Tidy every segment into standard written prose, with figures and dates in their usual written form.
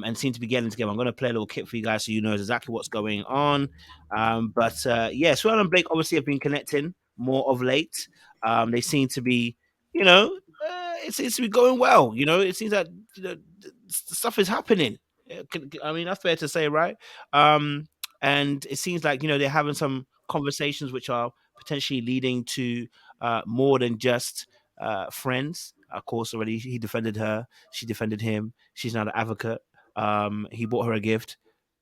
and seem to be getting together. I'm going to play a little clip for you guys so you know exactly what's going on. Yeah, Swan and Blake obviously have been connecting more of late. They seem to be, it seems to be going well. It seems that stuff is happening. I mean, that's fair to say, right? And it seems like they're having some conversations which are potentially leading to more than just friends. Of course, already he defended her, she defended him. She's now the advocate. He bought her a gift.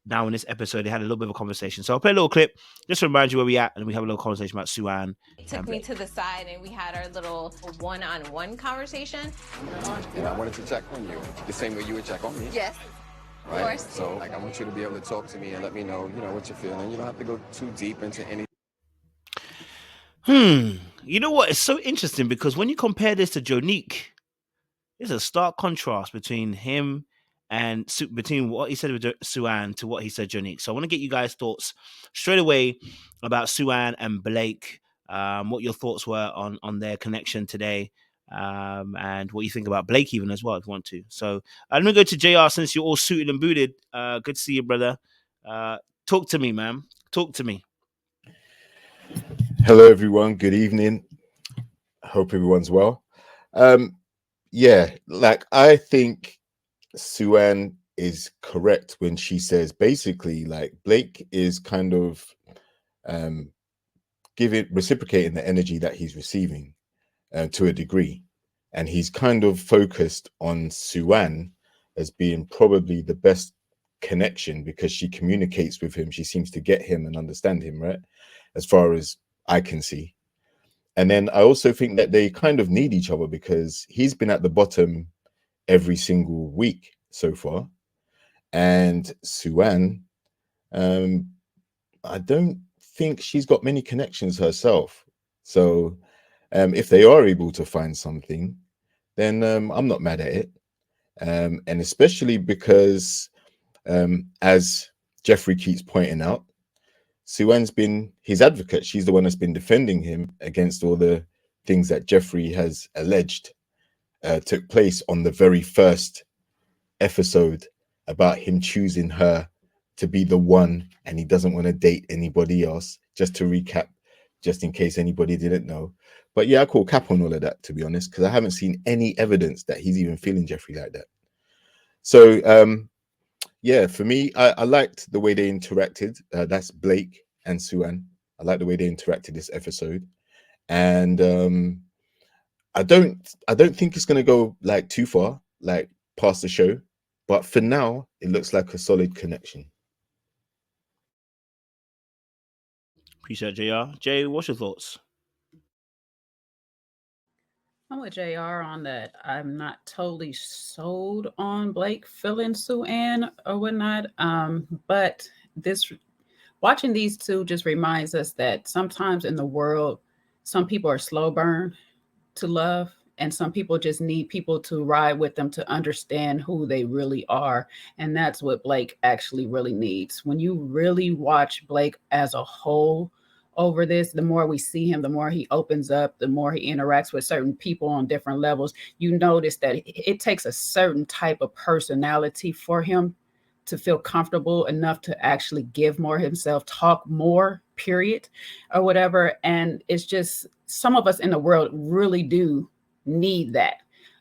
Now in this episode, they had a little bit of a conversation. So I'll play a little clip just to remind you where we at, and we have a little conversation about Suan. Took me to the side, and we had our little one-on-one conversation. And I wanted to check on you the same way you would check on me. Yes. Right? Of course. So, I want you to be able to talk to me and let me know, what you're feeling. You don't have to go too deep into any. You know what? It's so interesting because when you compare this to Jonique, there's a stark contrast between him and between what he said with Suan to what he said Jonique. So I want to get you guys' thoughts straight away about Suan and Blake. What your thoughts were on their connection today, and what you think about Blake even as well, if you want to. So I'm gonna go to JR since you're all suited and booted. Good to see you, brother. Talk to me, man. Talk to me. Hello, everyone. Good evening. Hope everyone's well. Yeah, I think Suan is correct when she says basically Blake is kind of reciprocating the energy that he's receiving to a degree, and he's kind of focused on Suan as being probably the best connection because she communicates with him. She seems to get him and understand him, right? As far as I can see. And then I also think that they kind of need each other because he's been at the bottom every single week so far. And Suan, I don't think she's got many connections herself. So if they are able to find something, then I'm not mad at it. And especially because, as Jefferi keeps pointing out, Suan's been his advocate. She's the one that's been defending him against all the things that Jefferi has alleged took place on the very first episode about him choosing her to be the one, and he doesn't want to date anybody else. Just to recap, just in case anybody didn't know. But yeah, I call cap on all of that, to be honest, because I haven't seen any evidence that he's even feeling Jefferi like that. So yeah, for me, I liked the way they interacted. That's Blake and Suan. I like the way they interacted this episode, and I don't think it's gonna go too far, past the show. But for now, it looks like a solid connection. Appreciate JR. Jay, what's your thoughts? I'm with JR on that. I'm not totally sold on Blake feeling Suan or whatnot. But watching these two just reminds us that sometimes in the world, some people are slow burn to love, and some people just need people to ride with them to understand who they really are. And that's what Blake actually really needs. When you really watch Blake as a whole over this, the more we see him, the more he opens up, the more he interacts with certain people on different levels. You notice that it takes a certain type of personality for him to feel comfortable enough to actually give more himself, talk more, period, or whatever. And it's just some of us in the world really do need that.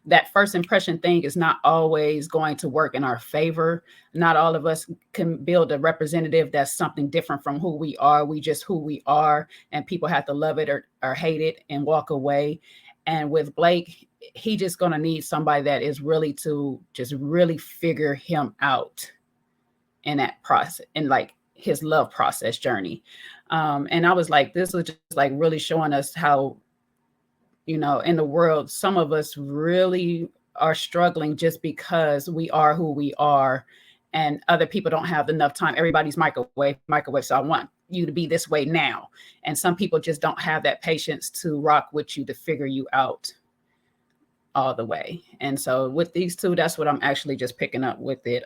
That first impression thing is not always going to work in our favor. Not all of us can build a representative that's something different from who we are. We just who we are, and people have to love it or hate it and walk away. And with Blake, he just going to need somebody that is really to just really figure him out in that process, in his love process journey. And I was like, this was just really showing us how, in the world, some of us really are struggling just because we are who we are, and other people don't have enough time. Everybody's microwave. So I want you to be this way now. And some people just don't have that patience to rock with you, to figure you out all the way. And so with these two, that's what I'm actually just picking up with it.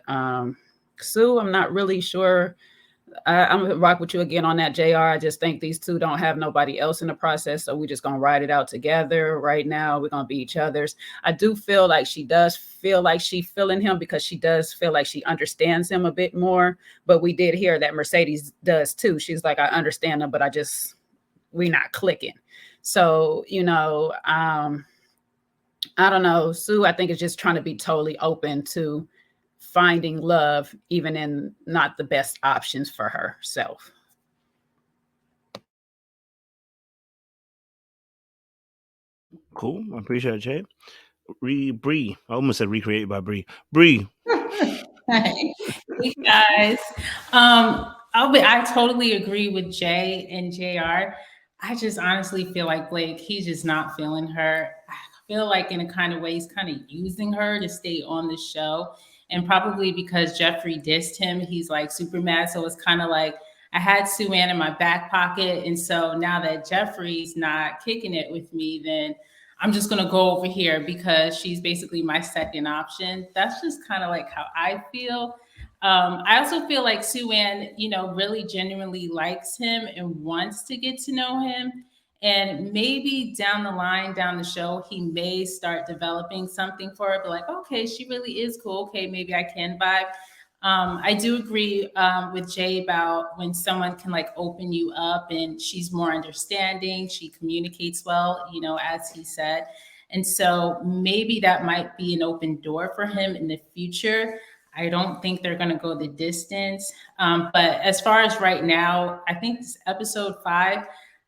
Sue, I'm not really sure I'm gonna rock with you again on that, JR. I just think these two don't have nobody else in the process, so we're just gonna ride it out together. Right now, we're gonna be each other's. I do feel like she does feel like she feeling him because she does feel like she understands him a bit more. But we did hear that Mercedes does too. She's like, I understand him, but we not clicking. So I don't know. Sue, I think, is just trying to be totally open to finding love, even in not the best options for herself. Cool. I appreciate it, Jay. Bree. I almost said recreated by Bree. Bree. Hey guys. I totally agree with Jay and JR. I just honestly feel like Blake, he's just not feeling her. I feel like in a kind of way, he's kind of using her to stay on the show. And probably because Jefferi dissed him, he's like super mad. So it's kind of like, I had Sue Ann in my back pocket. And so now that Jefferi's not kicking it with me, then I'm just going to go over here because she's basically my second option. That's just kind of like how I feel. I also feel like Sue Ann, really genuinely likes him and wants to get to know him. And maybe down the line, down the show, he may start developing something for her. But like, okay, she really is cool. Okay, maybe I can vibe. I do agree with Jay about when someone can like open you up and she's more understanding, she communicates well, as he said. And so maybe that might be an open door for him in the future. I don't think they're going to go the distance. But as far as right now, I think this episode 5,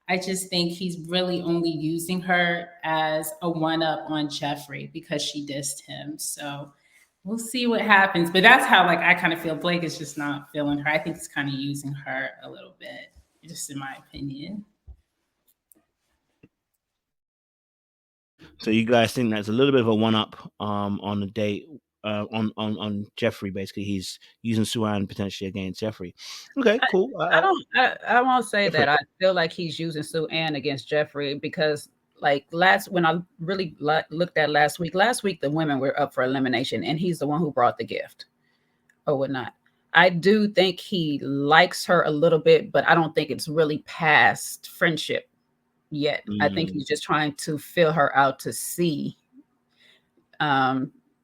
I just think he's really only using her as a one-up on Jefferi because she dissed him. So we'll see what happens. But that's how I kind of feel. Blake is just not feeling her. I think he's kind of using her a little bit, just in my opinion. So you guys think that's a little bit of a one-up on the date on Jefferi? Basically, he's using Sue Ann potentially against Jefferi. Okay, cool. I won't say that. I feel like he's using Sue Ann against Jefferi because when I really looked at last week the women were up for elimination and he's the one who brought the gift or whatnot. I do think he likes her a little bit, but I don't think it's really past friendship yet. I think he's just trying to fill her out to see.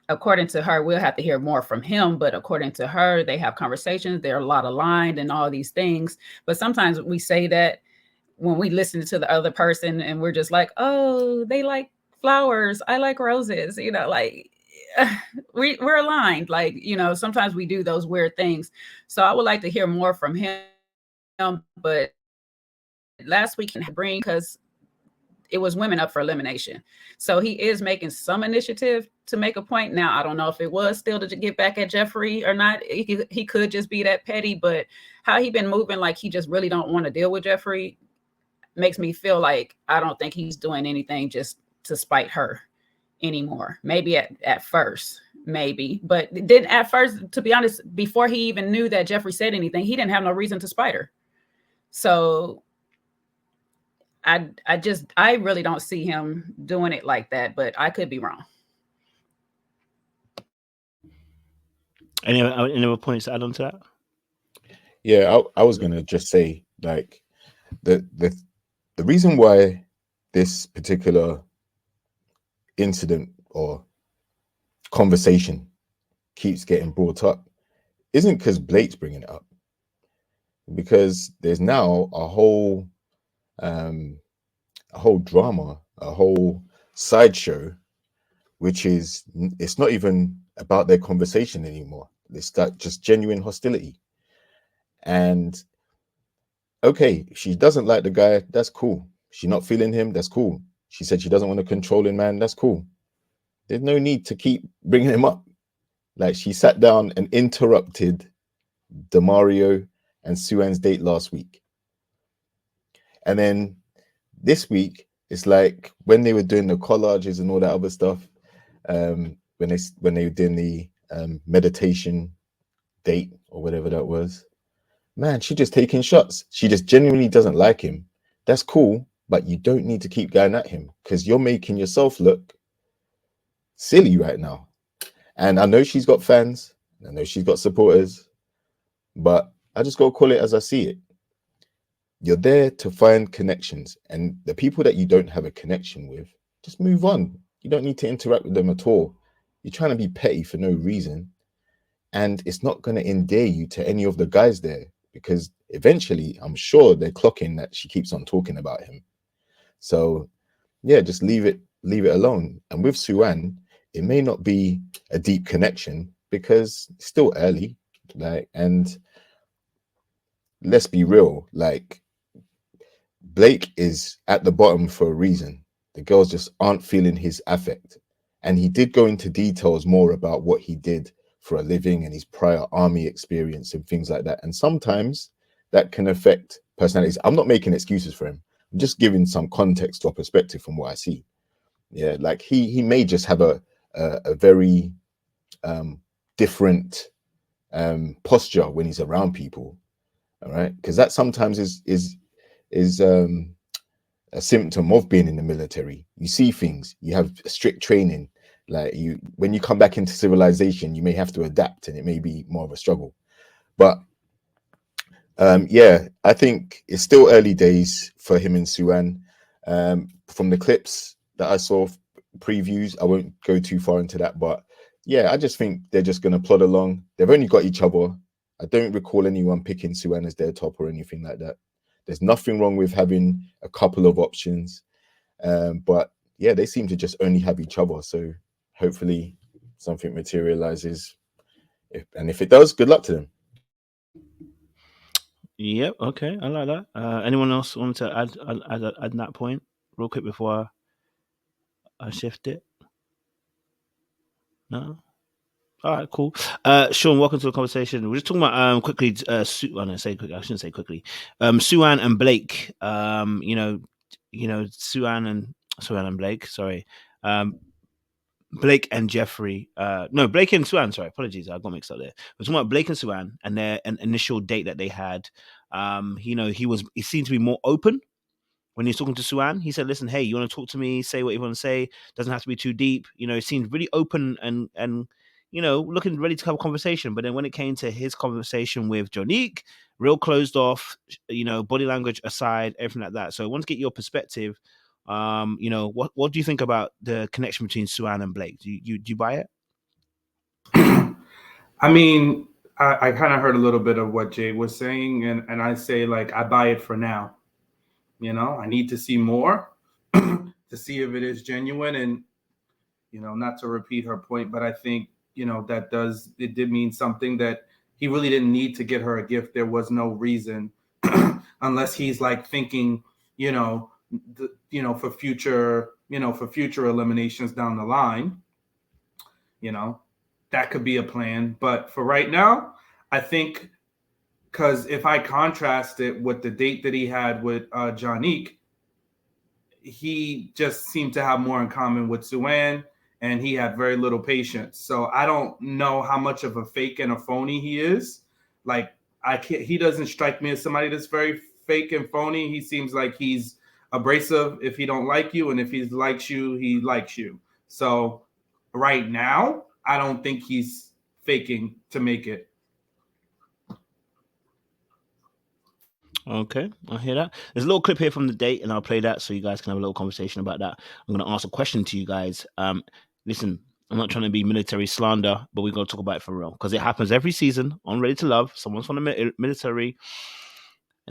According to her, we'll have to hear more from him, but according to her, they have conversations. They're a lot aligned and all these things. But sometimes we say that when we listen to the other person and we're just like, oh, they like flowers, I like roses, we're aligned. Sometimes we do those weird things. So I would like to hear more from him. But last week can bring because it was women up for elimination. So he is making some initiative to make a point. Now, I don't know if it was still to get back at Jefferi or not. He could just be that petty, but how he been moving like he just really don't want to deal with Jefferi makes me feel like I don't think he's doing anything just to spite her anymore. Maybe at first, maybe. But then at first, to be honest, before he even knew that Jefferi said anything, he didn't have no reason to spite her. So I really don't see him doing it like that, but I could be wrong. Any other points to add on to that? Yeah, I was gonna just say like the reason why this particular incident or conversation keeps getting brought up isn't because Blake's bringing it up, because there's now a whole drama, a whole sideshow, which is, it's not even about their conversation anymore. It's that just genuine hostility. And okay, she doesn't like the guy, that's cool. She's not feeling him, that's cool. She said she doesn't want a controlling man, that's cool. There's no need to keep bringing him up. Like, she sat down and interrupted Demario and Sue Ann's date last week. And then this week, it's like when they were doing the collages and all that other stuff, when they were doing the meditation date or whatever that was, man, she just taking shots. She just genuinely doesn't like him. That's cool, but you don't need to keep going at him because you're making yourself look silly right now. And I know she's got fans, I know she's got supporters, but I just got to call it as I see it. You're there to find connections, and the people that you don't have a connection with, just move on. You don't need to interact with them at all. You're trying to be petty for no reason, and it's not going to endear you to any of the guys there, because eventually I'm sure they're clocking that she keeps on talking about him. So yeah, just leave it alone. And with Suan, it may not be a deep connection because it's still early, like, and let's be real, like, Blake is at the bottom for a reason. The girls just aren't feeling his affect. And he did go into details more about what he did for a living and his prior army experience and things like that. And sometimes that can affect personalities. I'm not making excuses for him. I'm just giving some context or perspective from what I see. Yeah, like he may just have a very different posture when he's around people. All right, because that sometimes is a symptom of being in the military. You see things, you have strict training. Like when you come back into civilization, you may have to adapt, and it may be more of a struggle. But yeah, I think it's still early days for him and Suan. From the clips that I saw, previews, I won't go too far into that, but yeah, I just think they're just going to plod along. They've only got each other. I don't recall anyone picking Suan as their top or anything like that. There's nothing wrong with having a couple of options, but yeah, they seem to just only have each other. So hopefully something materializes, and if it does, good luck to them. Yep. Okay, I like that. Anyone else want to add that point real quick before I shift it? No. All right, cool. Sean, welcome to the conversation. We're just talking about quickly. I shouldn't say quickly. Suan and Blake. Suan and Blake. Sorry. Blake and Jefferi. No, Blake and Suan. Sorry, apologies, I got mixed up there. We're talking about Blake and Suan and their initial date that they had. He seemed to be more open when he was talking to Suan. He said, "Listen, hey, you want to talk to me? Say what you want to say. Doesn't have to be too deep." It seemed really open and looking ready to have a conversation. But then when it came to his conversation with Jonique, real closed off. Body language aside, everything like that. So I want to get your perspective. What do you think about the connection between Suan and Blake? Do you buy it? I mean, I kind of heard a little bit of what Jay was saying, and I say, like, I buy it for now. I need to see more to see if it is genuine, and not to repeat her point, but I think it did mean something, that he really didn't need to get her a gift. There was no reason, unless he's like thinking, for future eliminations down the line, that could be a plan. But for right now, I think, because if I contrast it with the date that he had with Jonique, he just seemed to have more in common with Suan, and he had very little patience. So I don't know how much of a fake and a phony he is. Like, he doesn't strike me as somebody that's very fake and phony. He seems like he's abrasive if he don't like you, and if he likes you, he likes you. So right now, I don't think he's faking to make it. Okay, I hear that. There's a little clip here from the date, and I'll play that so you guys can have a little conversation about that. I'm going to ask a question to you guys. Listen, I'm not trying to be military slander, but we're going to talk about it for real, because it happens every season on Ready to Love. Someone's from the military.